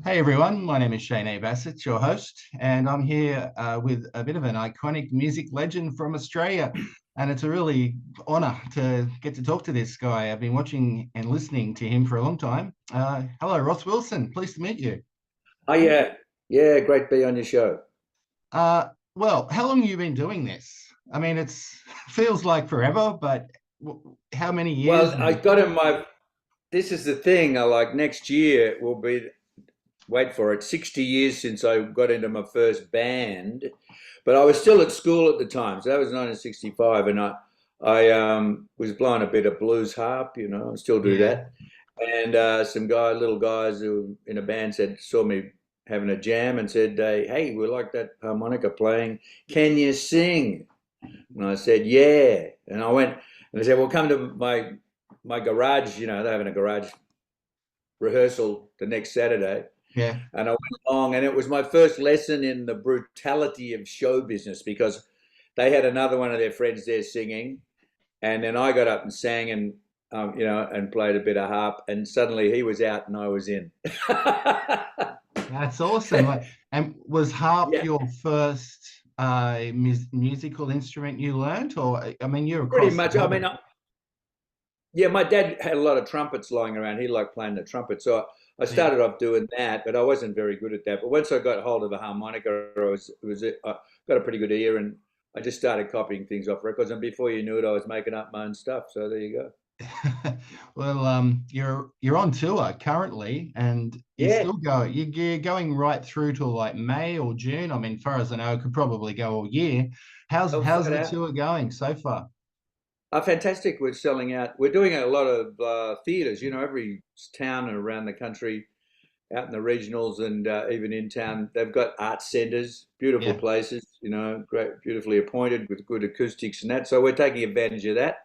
Hey everyone, my name is Shane Bassett, your host, and I'm here with a bit of an iconic music legend from Australia. And it's a really honor to get to talk to this guy. I've been watching and listening to him for a long time. Hello, Ross Wilson. Pleased to meet you. Oh yeah, great to be on your show. Well, how long have you been doing this? I mean, it's feels like forever, but how many years? Well, I got in my. This is the thing. I like next year will be. Wait for it. 60 years since I got into my first band, but I was still at school at the time. So that was 1965, and I was blowing a bit of blues harp. I still do Yeah. that. And some little guys who in a band saw me having a jam and said, "Hey, we like that harmonica playing. Can you sing?" And I said, yeah. And I went and they said, well, come to my garage. They're having a garage rehearsal the next Saturday. Yeah. And I went along, and it was my first lesson in the brutality of show business because they had another one of their friends there singing. And then I got up and sang and played a bit of harp. And suddenly he was out and I was in. That's awesome. And was harp Yeah, your first musical instrument you learnt, or I mean, you're pretty across the much. I mean, board. yeah, my dad had a lot of trumpets lying around. He liked playing the trumpet. So I Yeah, started off doing that, but I wasn't very good at that. But once I got hold of the harmonica, I got a pretty good ear, and I just started copying things off records. And before you knew it, I was making up my own stuff. So there you go. well, you're on tour currently, and you Yeah. still go. You're going right through to like May or June. I mean, far as I know, it could probably go all year. How's Oh, how's flat the out. tour going so far? Fantastic. We're selling out. We're doing a lot of theatres. Every town around the country, out in the regionals and even in town, they've got art centres, beautiful Yeah. places, great, beautifully appointed with good acoustics and that. So we're taking advantage of that.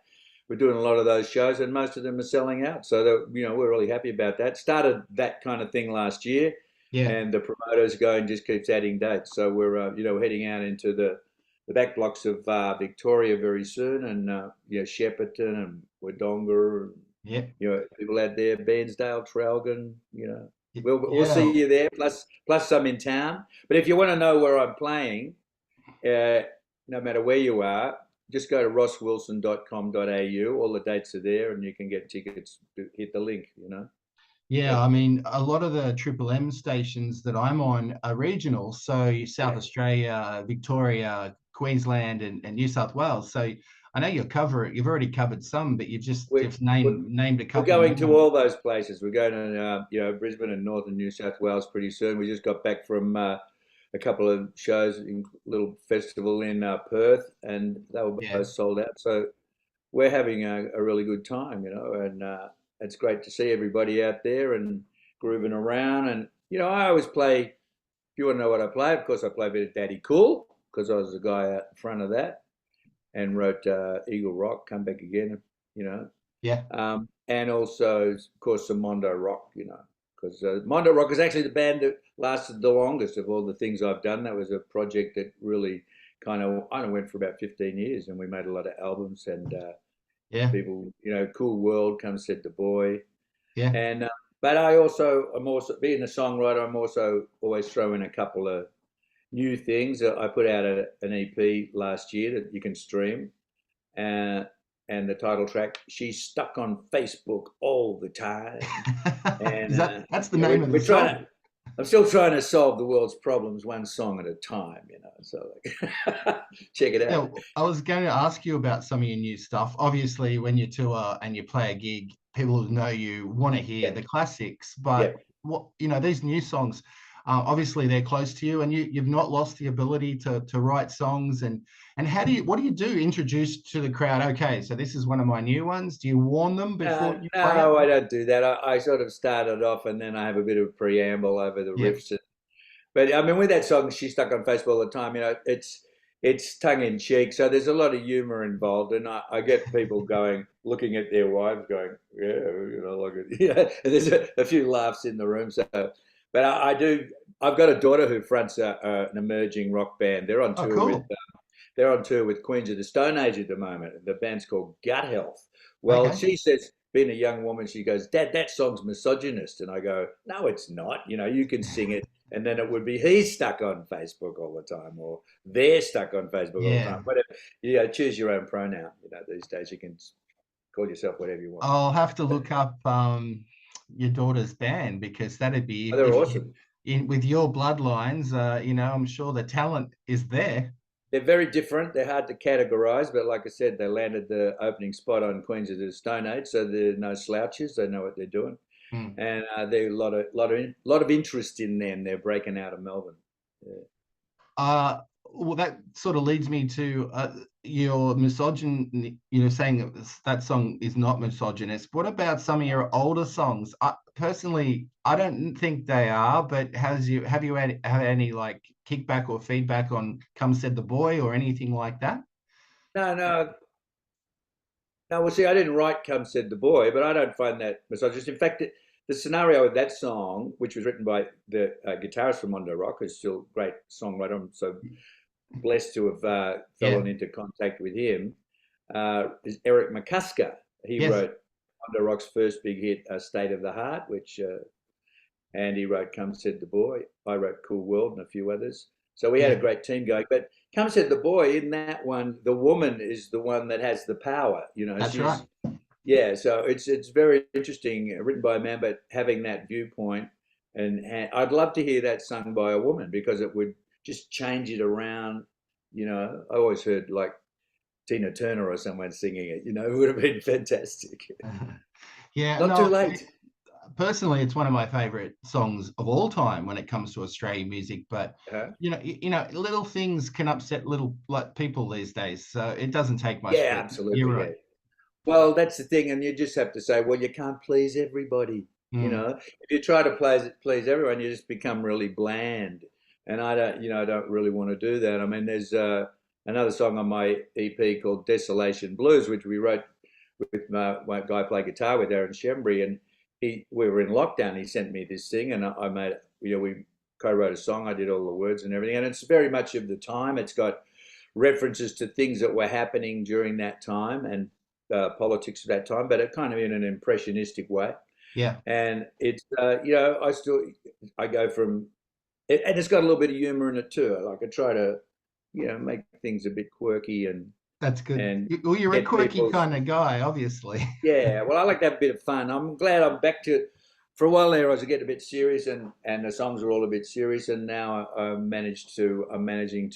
We're doing a lot of those shows, and most of them are selling out. So we're really happy about that. Started that kind of thing last year, Yeah. and the promoters going just keeps adding dates. So we're heading out into the back blocks of Victoria very soon, and Shepparton and Wodonga, and, Yeah. people out there, Bairnsdale, Traralgon, We'll see Yeah. you there, plus some in town. But if you want to know where I'm playing, uh, no matter where you are, just go to rosswilson.com.au. All the dates are there, and you can get tickets. Hit the link. Yeah, Yeah, I mean, a lot of the Triple M stations that I'm on are regional. So South yeah. Australia, Victoria, Queensland, and New South Wales. So I know you've already covered some, but you've just We're, just we're, named a we're couple going to more. all those places. We're going to Brisbane and northern New South Wales pretty soon. We just got back from a couple of shows in little festival in Perth, and they were Yeah. both sold out. So we're having a really good time, and it's great to see everybody out there and grooving around. And I always play. If you want to know what I play, of course I play a bit of Daddy Cool because I was the guy out in front of that and wrote Eagle Rock, Come Back Again, you know, Yeah. and also of course some Mondo Rock, because Mondo Rock is actually the band that lasted the longest of all the things I've done. That was a project that really kind of I went for about 15 years, and we made a lot of albums and. Yeah. People, Cool World, Come Set the Boy, Yeah. and but I'm also being a songwriter. I'm also always throwing a couple of new things. I put out an EP last year that you can stream, uh, and the title track "She's Stuck on Facebook All the Time," and Is that's the name of the we're trying to. song? I'm still trying to solve the world's problems one song at a time, So check it Yeah, out. I was going to ask you about some of your new stuff. Obviously, when you tour and you play a gig, people who know you want to hear Yeah, the classics. yeah. But these new songs, obviously they're close to you, and you've not lost the ability to write songs. And what do you do? Introduce to the crowd. Okay, so this is one of my new ones. Do you warn them before you play it? No, I don't do that. I sort of started off and then I have a bit of a preamble over the Yeah. riffs. But I mean, with that song, She's Stuck on Facebook all the time. It's tongue in cheek, so there's a lot of humour involved, and I get people going, looking at their wives, going, yeah, look at And there's a few laughs in the room. So, but I do. I've got a daughter who fronts an emerging rock band. Oh, cool. They're on tour with Queens of the Stone Age at the moment. The band's called Gut Health. Well, Okay. she says being a young woman, she goes, "Dad, that song's misogynist," and I go, "No, it's not. You know, you can sing it." And then it would be he's stuck on Facebook all the time, or they're stuck on Facebook all the Yeah. time. Whatever, you know, choose your own pronoun. You know, these days you can call yourself whatever you want. I'll have to look up your daughter's band, because that'd be Oh, they're if you awesome. in with your bloodlines, you know, I'm sure the talent is there. They're very different. They're hard to categorize, but like I said, they landed the opening spot on Queens of the Stone Age, so they're no slouches. They know what they're doing, Hmm. and there's a lot of interest in them. They're breaking out of Melbourne. Yeah. Well, that sort of leads me to your misogyn, you know, saying that song is not misogynist. What about some of your older songs? Personally, I don't think they are, but have you had any like kickback or feedback on Come Said the Boy or anything like that? No, no, no. Well, see, I didn't write "Come Said the Boy," but I don't find that misogynist. In fact, the scenario of that song, which was written by the guitarist from Mondo Rock, who's still a great songwriter, I'm so blessed to have Yeah. fallen into contact with him, is Eric McCusker. He Yes. wrote Mondo Rock's first big hit, "State of the Heart," which and he wrote "Come Said the Boy." I wrote "Cool World" and a few others. So we had a Yeah. great team going. But "Come Said the Boy," in that one, the woman is the one that has the power. You know, That's right. yeah. So it's very interesting, written by a man, but having that viewpoint. And I'd love to hear that sung by a woman, because it would just change it around. You know, I always heard like Tina Turner or someone singing it. You know, it would have been fantastic. Yeah. Not too No, late. personally, it's one of my favorite songs of all time when it comes to Australian music. But Huh? you know, little things can upset little like people these days. So it doesn't take much Yeah, to. You're absolutely. right. Yeah. Well, that's the thing, and you just have to say, well, you can't please everybody. You Mm. know, if you try to please everyone, you just become really bland. And I don't, I don't really want to do that. I mean, there's another song on my EP called "Desolation Blues," which we wrote with my guy I play guitar with, Aaron Shembry, and we were in lockdown. He sent me this thing, and I made, we co-wrote a song. I did all the words and everything, and it's very much of the time. It's got references to things that were happening during that time, and politics of that time, but it kind of in an impressionistic way. Yeah, And it's I go from it, and it's got a little bit of humor in it too. Like I try to make things a bit quirky that's good. and Well, you're a get quirky people's kind of guy, obviously. yeah. Well, I like that bit of fun. I'm glad I'm back to it. For a while there, I was getting a bit serious, and the songs were all a bit serious, and now I'm managing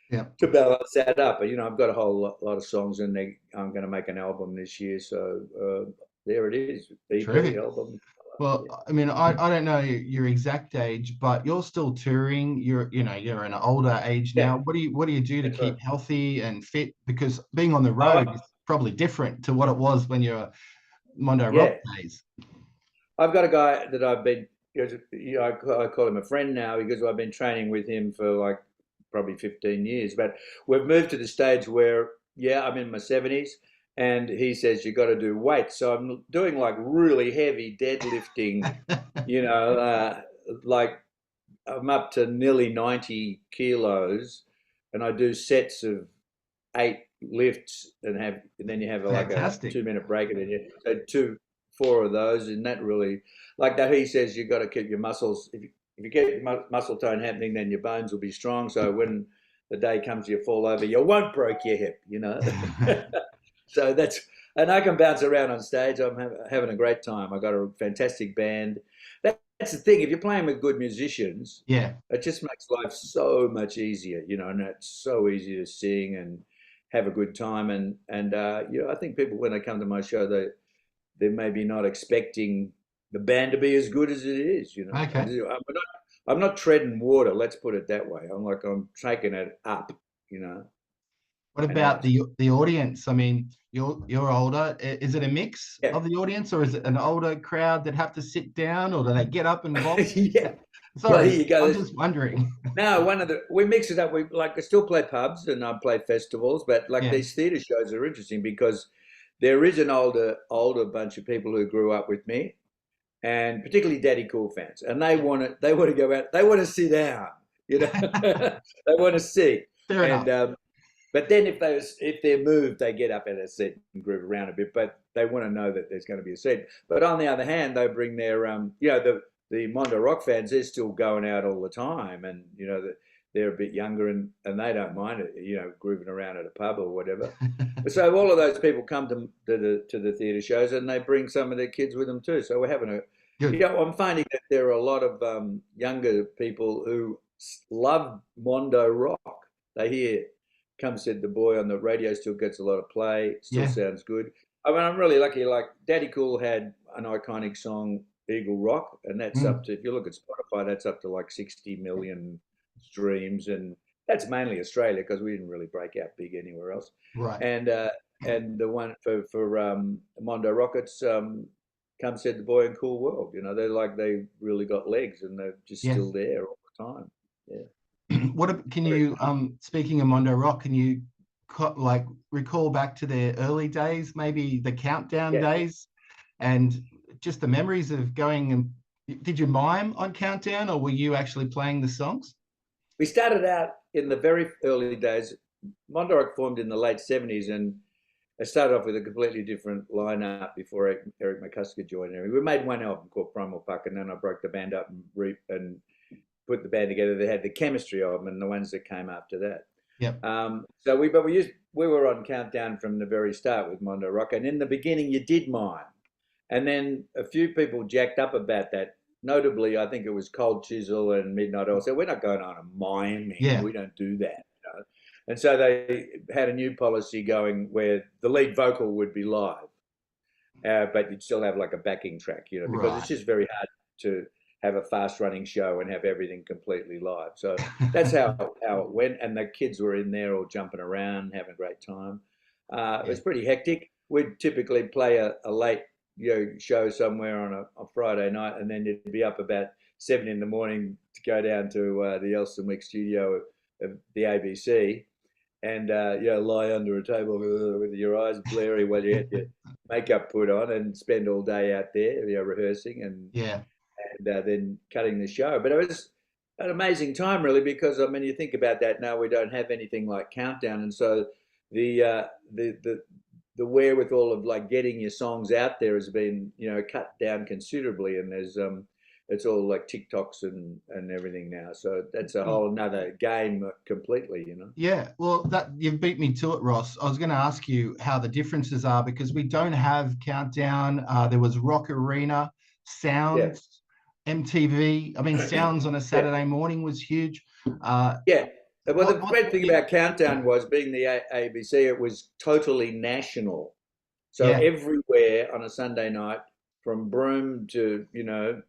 Yeah, to balance that up. But I've got a whole lot of songs, and I'm going to make an album this year. So there it is, EP terrific. album. Well, Yeah. I mean, I don't know your exact age, but you're still touring. You're an older age Yeah, now. What do you do to that's right. keep healthy and fit? Because being on the Oh, road is probably different to what it was when you're Mondo Rock yeah. days. I've got a guy that I've been, I call him a friend now, because I've been training with him for like probably 15 years. But we've moved to the stage where, yeah, I'm in my 70s, and he says you got to do weights. So I'm doing like really heavy deadlifting, you know, like I'm up to nearly 90 kilos, and I do sets of 8 lifts, and then you have like a Fantastic. 2 minute break, and then you so 4 of those, and that really, like that. He says you've got to keep your muscles. If you keep your muscle tone happening, then your bones will be strong. So when the day comes, you fall over, you won't break your hip. So and I can bounce around on stage. I'm having a great time. I got a fantastic band. That's the thing. If you're playing with good musicians, Yeah. it just makes life so much easier. And it's so easy to sing and have a good time. And I think people, when they come to my show, they're maybe not expecting the band to be as good as it is. Okay. I'm not treading water. Let's put it that way. I'm taking it up. What And about out. the audience? I mean, you're older. Is it a mix Yeah. of the audience, or is it an older crowd that have to sit down, or do they get up and walk? Yeah. Well, Sorry, here you go. I'm just wondering. No, we mix it up. We I still play pubs and I play festivals, but like Yeah. these theatre shows are interesting because there is an older bunch of people who grew up with me, and particularly Daddy Cool fans, and they want to go out, they want to sit down, they want to see, Fair and enough. But then if they're moved, they get up in a seat and groove around a bit. But they want to know that there's going to be a seat. But on the other hand, they bring their the Mondo Rock fans. They're still going out all the time, and they're a bit younger and they don't mind it, grooving around at a pub or whatever. So all of those people come to the theatre shows, and they bring some of their kids with them too. So we're having I'm finding that there are a lot of younger people who love Mondo Rock. They hear "Come Said the Boy" on the radio, still gets a lot of play, still sounds good. I mean, I'm really lucky. Like Daddy Cool had an iconic song, Eagle Rock, and that's up to, if you look at Spotify, that's up to like 60 million streams, and that's mainly Australia because we didn't really break out big anywhere else. Right. And the one for Mondo Rock, it's "Come Said the Boy" and "Cool World." They really got legs, and they're just still there all the time. Yeah. Speaking of Mondo Rock, can you recall back to their early days, maybe the countdown days, and just the memories of going? And did you mime on countdown, or were you actually playing the songs? We started out in the very early days. Mondo Rock formed in the late 70s, and I started off with a completely different lineup before Eric McCusker joined. We made one album called Primal Puck, and then I broke the band up and put the band together. They had the Chemistry album and the ones that came after that. Yep. So we were on countdown from the very start with Mondo Rock, and in the beginning you did mime, and then a few people jacked up about that. Notably, I think it was Cold Chisel and Midnight Oil. So we're not going on a miming. Yeah. We don't do that. And so they had a new policy going where the lead vocal would be live, but you'd still have like a backing track, because it's just very hard to have a fast running show and have everything completely live. So that's how it went. And the kids were in there all jumping around, having a great time. It was pretty hectic. We'd typically play a late show somewhere on a Friday night, and then you'd be up about 7 in the morning to go down to the Elstonwick studio of the ABC, and lie under a table with your eyes blurry while you had your makeup put on, and spend all day out there, rehearsing and then cutting the show. But it was an amazing time, really, because I mean, you think about that now, we don't have anything like Countdown, and so the wherewithal of like getting your songs out there has been cut down considerably, and there's it's all like TikToks and everything now, so that's a whole another game completely. Yeah, well, that you've beat me to it, Ross. I was going to ask you how the differences are, because we don't have Countdown. There was Rock Arena, Sounds, MTV. I mean, Sounds on a Saturday morning was huge. Well, the great thing about Countdown was, being the ABC, it was totally national. So everywhere on a Sunday night, from Broome to,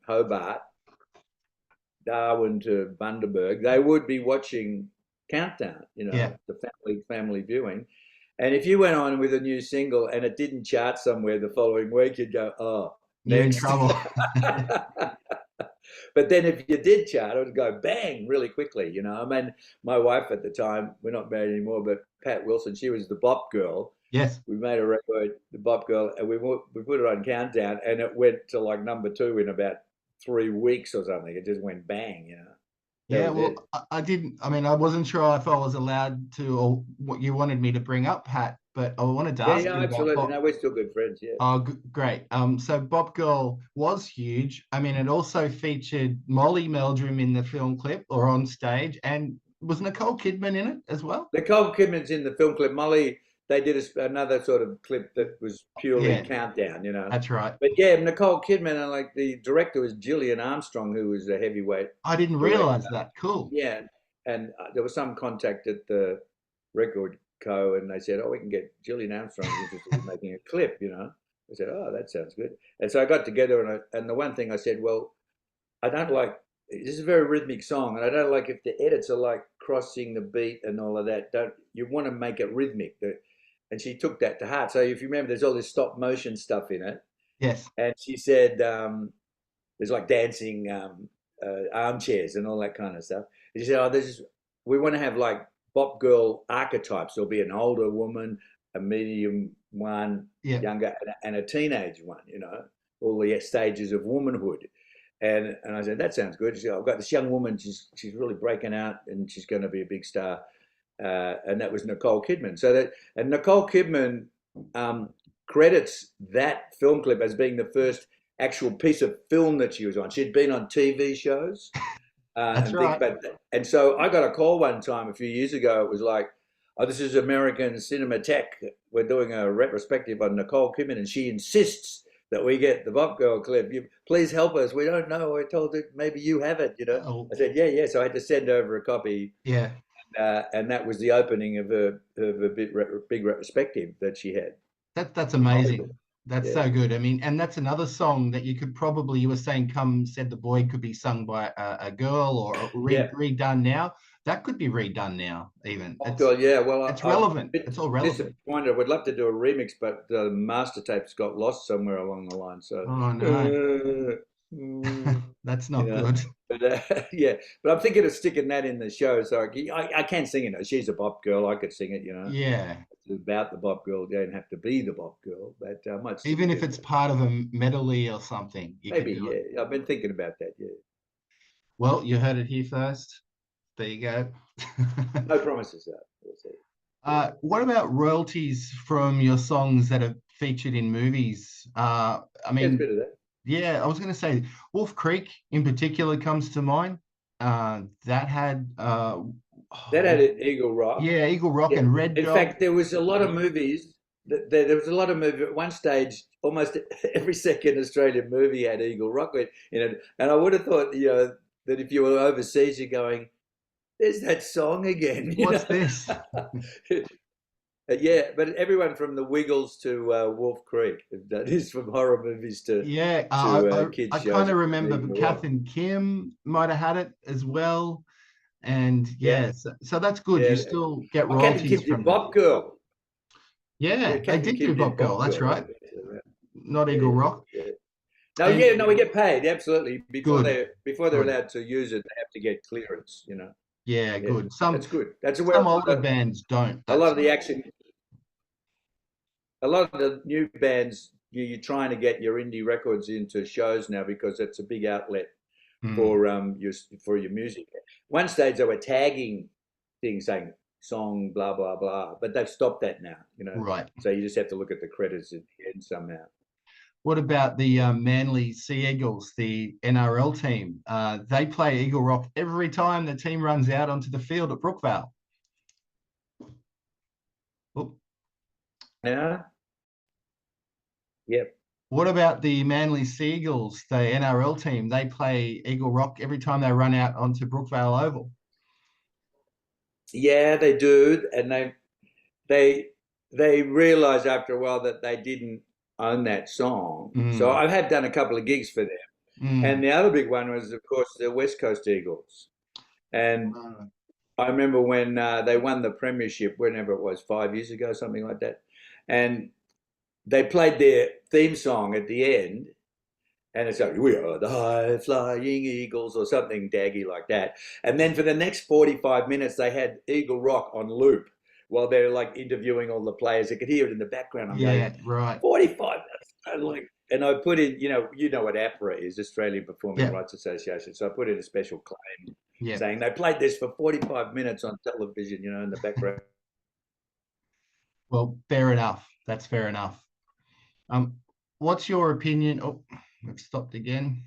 Hobart, Darwin to Bundaberg, they would be watching Countdown, the family viewing. And if you went on with a new single and it didn't chart somewhere the following week, you'd go, oh, you're in trouble. But then if you did chart, it would go bang really quickly, I mean, my wife at the time, we're not married anymore, but Pat Wilson, she was the bop girl. Yes. We made a record, the Bop Girl, and we put it on Countdown, and it went to like number 2 in about 3 weeks or something. It just went bang, Yeah, well, I wasn't sure if I was allowed to, or what you wanted me to bring up, Pat, but I wanted to ask you about absolutely. No, we're still good friends, yeah. Oh, great. So Bop Girl was huge. I mean, it also featured Molly Meldrum in the film clip or on stage, and was Nicole Kidman in it as well? Nicole Kidman's in the film clip. Molly, they did another sort of clip that was purely Countdown, That's right. But yeah, Nicole Kidman, and like the director was Gillian Armstrong, who was a heavyweight. I didn't realize that. Cool. Yeah, and there was some contact at the record co, and they said, oh, we can get Gillian Armstrong interested in making a clip, I said, oh, that sounds good. And so I got together, and the one thing I said, well, I don't like, this is a very rhythmic song, and I don't like if the edits are like crossing the beat and all of that. You want to make it rhythmic. And she took that to heart. So if you remember, there's all this stop motion stuff in it. Yes. And she said there's like dancing armchairs and all that kind of stuff. And she said, we want to have like Bop Girl archetypes. There'll be an older woman, a medium one, younger, and a teenage one, all the stages of womanhood. And I said, that sounds good. She said, I've got this young woman, she's really breaking out, and she's going to be a big star. and that was Nicole Kidman. And Nicole Kidman credits that film clip as being the first actual piece of film that she was on. She'd been on TV shows That's and right. things, and so I got a call one time a few years ago. It was like, "Oh, this is American Cinematheque. We're doing a retrospective on Nicole Kidman, and she insists that we get the Bop Girl clip. Please help us. We don't know. I told her maybe you have it. Oh, I said, yeah. So I had to send over a copy, yeah. and that was the opening of a big retrospective that she had. That's amazing. That's Yeah. so good. I mean, and that's another song that you could probably, you were saying, Come Said the Boy could be sung by a girl or redone now. That could be redone now, even. Yeah. Well, it's relevant. It's all relevant. Disappointed. I would love to do a remix, but the master tapes got lost somewhere along the line. So, oh no, that's not good. But yeah, but I'm thinking of sticking that in the show. So I can sing it. She's a bop girl. I could sing it. Yeah. It's about the bop girl. You don't have to be the bop girl, but I might. Even if it's part of a medley or something, maybe. Yeah, I've been thinking about that. Yeah. Well, you heard it here first. There you go. No promises, though. We'll see. What about royalties from your songs that are featured in movies? I mean, a bit of that. Yeah, I was going to say Wolf Creek in particular comes to mind. That had Eagle Rock. Yeah, Eagle Rock and Red Dog. In fact, there was a lot of movies. There was a lot of movies at one stage. Almost every second Australian movie had Eagle Rock in it, and I would have thought, that if you were overseas, you're going, "There's that song again." What's this? Yeah, but everyone from the Wiggles to Wolf Creek, that is from horror movies to kids I shows. kind of remember Kath and Kim might have had it as well, and so that's good. You still get royalties from Bop Girl. Yeah, they did do Bop Girl. That's right. Not Eagle Rock. Yeah. No, we get paid absolutely before they're allowed to use it. They have to get clearance. Yeah, good. That's good. That's some older bands don't. A lot of the action. A lot of the new bands, you're trying to get your indie records into shows now because it's a big outlet for your music. One stage they were tagging things saying song blah blah blah, but they've stopped that now. Right. So you just have to look at the credits at the end somehow. What about the Manly Sea Eagles, the NRL team? They play Eagle Rock every time the team runs out onto the field at Brookvale. Oh. Yeah. Yep. What about the Manly Sea Eagles, the NRL team? They play Eagle Rock every time they run out onto Brookvale Oval. Yeah, they do, and they realise after a while that they didn't own that song. So I have done a couple of gigs for them, and the other big one was, of course, the West Coast Eagles. And I remember when they won the premiership, whenever it was, 5 years ago, something like that, and they played their theme song at the end, and it's like, "We are the high flying eagles," or something daggy like that. And then for the next 45 minutes, they had Eagle Rock on loop while they're like interviewing all the players. You could hear it in the background. I'm going, right. 45 minutes. And I put in, you know what APRA is, Australian Performing Rights Association. So I put in a special claim saying they played this for 45 minutes on television, in the background. Well, fair enough. That's fair enough. What's your opinion? Oh, I've stopped again.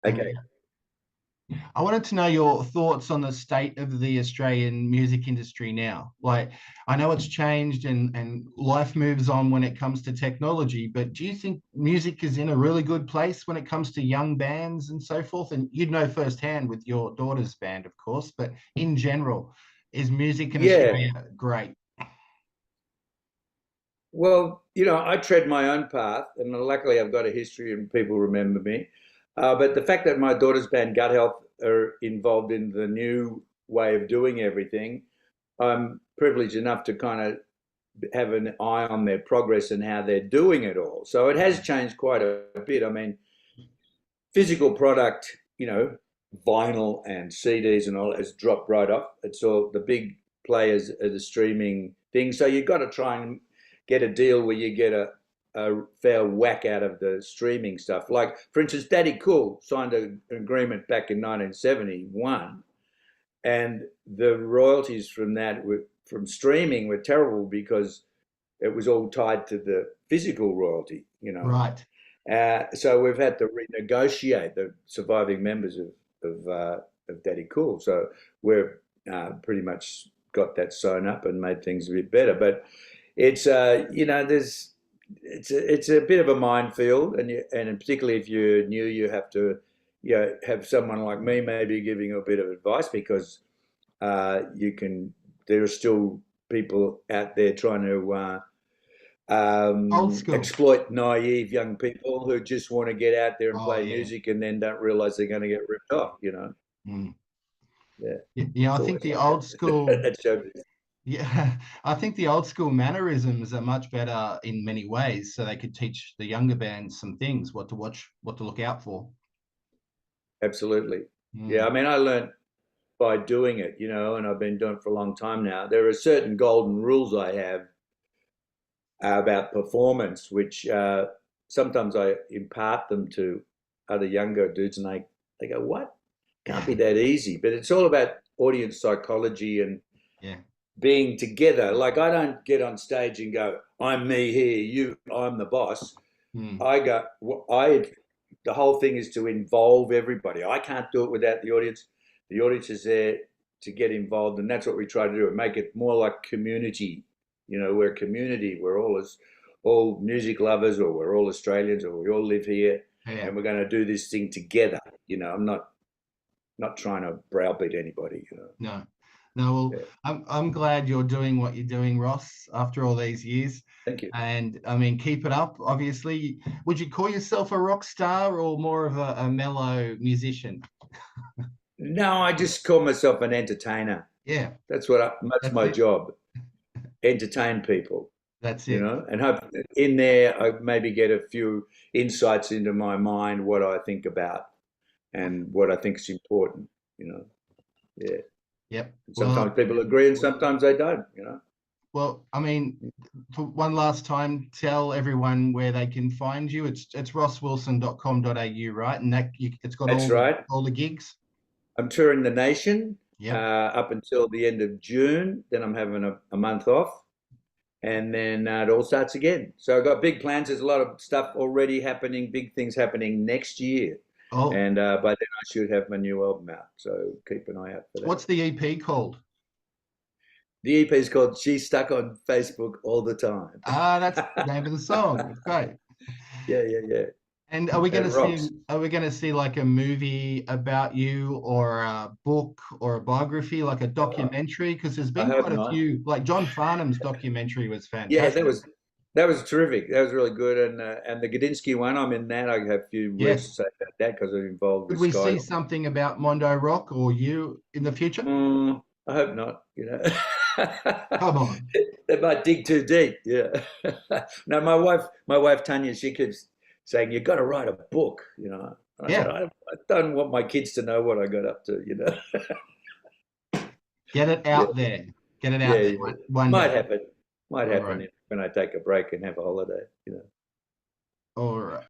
Okay. I wanted to know your thoughts on the state of the Australian music industry now. Like, I know it's changed and life moves on when it comes to technology, but do you think music is in a really good place when it comes to young bands and so forth? And you'd know firsthand with your daughter's band, of course, but in general, is music in Australia great? Well, I tread my own path, and luckily I've got a history and people remember me. But the fact that my daughter's band, Gut Health, are involved in the new way of doing everything, I'm privileged enough to kind of have an eye on their progress and how they're doing it all. So it has changed quite a bit. I mean, physical product, vinyl and CDs and all has dropped right off. It's all the big players are the streaming thing. So you've got to try and get a deal where you get a fair whack out of the streaming stuff. Like, for instance, Daddy Cool signed an agreement back in 1971, and the royalties from that from streaming were terrible because it was all tied to the physical royalty, you know. Right. So we've had to renegotiate the surviving members of Daddy Cool. So we've pretty much got that sewn up and made things a bit better. But it's you know, it's a bit of a minefield, and particularly if you're new, you have to have someone like me maybe giving you a bit of advice, because there are still people out there trying to Old school. exploit naive young people who just want to get out there and Oh, play yeah. music and then don't realize they're going to get ripped off, you know. Mm. Yeah. Yeah, I think the old school, That's showbiz. yeah, I think the old school mannerisms are much better in many ways, so they could teach the younger bands some things, what to watch, what to look out for. Absolutely. Yeah, I Mm. mean, I learned by doing it, you know, and I've been doing it for a long time now. There are certain golden rules I have about performance, which sometimes I impart them to other younger dudes, and they go, "What? Can't be that easy." But it's all about audience psychology and Yeah. being together. Like, I don't get on stage and go, "I'm me here, I'm the boss." Mm. The whole thing is to involve everybody. I can't do it without the audience. The audience is there to get involved, and that's what we try to do. And make it more like community. You know, we're a community. We're all music lovers, or we're all Australians, or we all live here, Yeah. and we're going to do this thing together. You know, I'm not trying to browbeat anybody. You know. No. No, well, Yeah. I'm glad you're doing what you're doing, Ross, after all these years. Thank you. And I mean, keep it up, obviously. Would you call yourself a rock star or more of a mellow musician? No, I just call myself an entertainer. Yeah, That's that's that's my it. job. Entertain people. That's You it. know, and hope in there I maybe get a few insights into my mind, what I think about and what I think is important, you know. Yeah. Yep. And sometimes people agree and sometimes they don't, you know. Well, I mean, for one last time, tell everyone where they can find you. It's rosswilson.com.au, right? And it's got That's right. all the gigs. I'm touring the nation Yep. up until the end of June. Then I'm having a month off, and then it all starts again. So I've got big plans. There's a lot of stuff already happening, big things happening next year. Oh, And by then I should have my new album out. So keep an eye out for that. what's the EP called? The EP is called "She's Stuck on Facebook All the Time." That's the name of the song. Great. Yeah. And are we going It to rocks. see? Are we going to see like a movie about you, or a book, or a biography, like a documentary? Because there's I been hope quite a not. few. Like John Farnham's documentary was Yeah, fantastic. that was terrific. That was really good. And the Gadinsky one, I'm in that. I have a few words to say about that because I'm involved Could with we Sky. see something about Mondo Rock or you in the future? I hope not. You know, Come on. they might dig too deep. Yeah. No, my wife Tanya, she keeps saying you've got to write a book. You know. And I said, I don't want my kids to know what I got up to. You know. Get it out there. Get it out there. Yeah. One Might day. happen. Might All happen right. when I take a break and have a holiday. You know. All right.